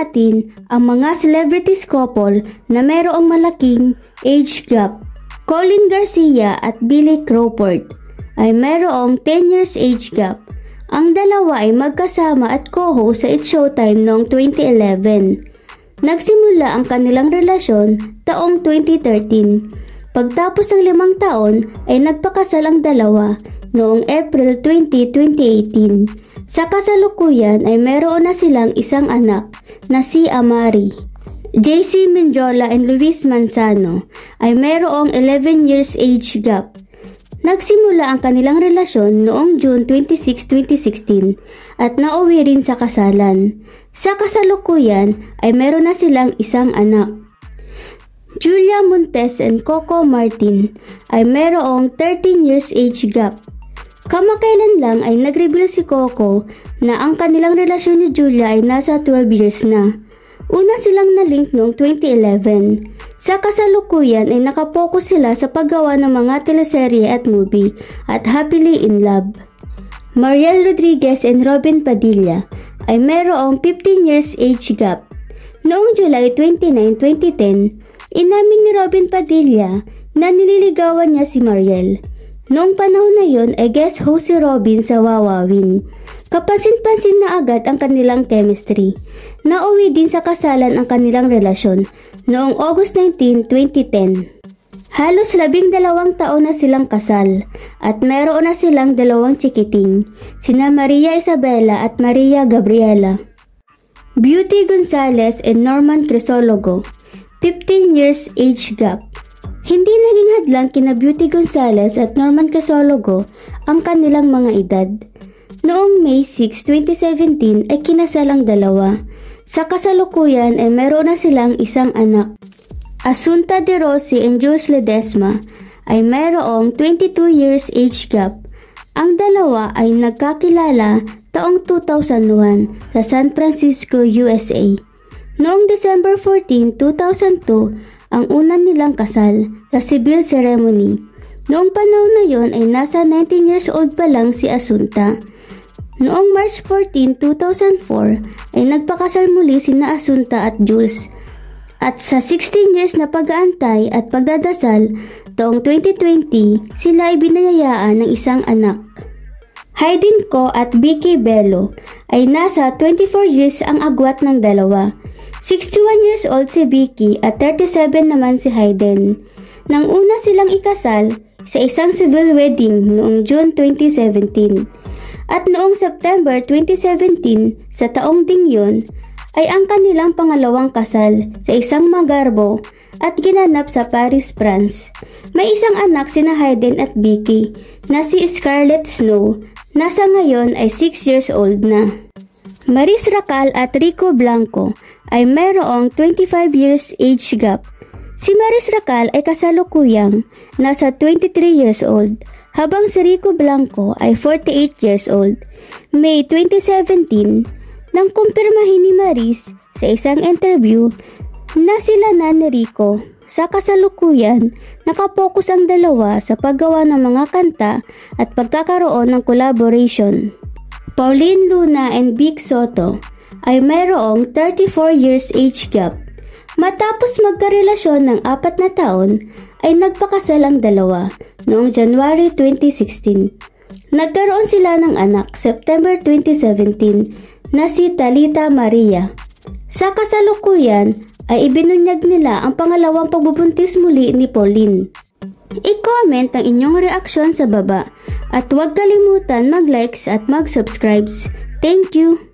natin ang mga celebrities couple na mayroong malaking age gap. Colin Garcia at Billy Crawford ay mayroong 10 years age gap. Ang dalawa ay magkasama at co-host sa It's Showtime noong 2011. Nagsimula ang kanilang relasyon taong 2013. Pagtapos ng 5 taon ay nagpakasal ang dalawa noong April 20, 2018. Sa kasalukuyan ay meron na silang isang anak na si Amari. JC Menjola and Luis Manzano ay mayroong 11 years age gap. Nagsimula ang kanilang relasyon noong June 26, 2016 at nauwi rin sa kasalan. Sa kasalukuyan ay meron na silang isang anak. Julia Montes and Coco Martin ay mayroong 13 years age gap. Kamakailan lang ay nag-reveal si Coco na ang kanilang relasyon ni Julia ay nasa 12 years na. Una silang na-link noong 2011. Sa kasalukuyan ay nakapokus sila sa paggawa ng mga teleserye at movie at happily in love. Mariel Rodriguez and Robin Padilla ay mayroong 15 years age gap. Noong July 29, 2010, inamin ni Robin Padilla na nililigawan niya si Mariel. Noong panahon na yon ay guest host si Robin sa Wawawin. Kapansin-pansin na agad ang kanilang chemistry. Nauwi din sa kasalan ang kanilang relasyon noong August 19, 2010. Halos 12 taon na silang kasal at meron na silang 2 chikiting, sina Maria Isabela at Maria Gabriela. Beauty Gonzalez and Norman Crisologo, 15 years age gap. Hindi naging hadlang kina Beauty Gonzalez at Norman Crisologo ang kanilang mga edad. Noong May 6, 2017 ay kinasal ang dalawa. Sa kasalukuyan ay meron na silang isang anak. Asunta De Rossi and Jules Ledesma ay mayroong 22 years age gap. Ang dalawa ay nagkakilala taong 2001 sa San Francisco, USA. Noong December 14, 2002 ang una nilang kasal sa civil ceremony. Noong panahon na yon ay nasa 19 years old pa lang si Asunta. Noong March 14, 2004 ay nagpakasal muli sina Asunta at Jules. At sa 16 years na pag-aantay at pagdadasal, taong 2020 sila ay binayayaan ng isang anak. Hayden Ko at Vicky Bello ay nasa 24 years ang agwat ng dalawa. 61 years old si Vicky at 37 naman si Hayden. Nang una silang ikasal sa isang civil wedding noong June 2017. At noong September 2017 sa taong ding yun ay ang kanilang pangalawang kasal sa isang magarbo at ginanap sa Paris, France. May isang anak sina Hayden at Vicky na si Scarlett Snow na sa ngayon ay 6 years old na. Maris Racal at Rico Blanco ay mayroong 25 years age gap. Si Maris Racal ay kasalukuyang nasa 23 years old, habang si Rico Blanco ay 48 years old. May 2017, nang kumpirmahin ni Maris sa isang interview na sila na ni Rico. Sa kasalukuyan, nakapokus ang dalawa sa paggawa ng mga kanta at pagkakaroon ng collaboration. Pauline Luna and Vic Soto ay mayroong 34 years age gap. Matapos magkarelasyon ng 4 na taon, ay nagpakasal ang dalawa noong January 2016. Nagkaroon sila ng anak September 2017 na si Talita Maria. Sa kasalukuyan ay ibinunyag nila ang pangalawang pagbubuntis muli ni Pauline. I-comment ang inyong reaksyon sa baba at huwag kalimutan mag-likes at mag-subscribes. Thank you!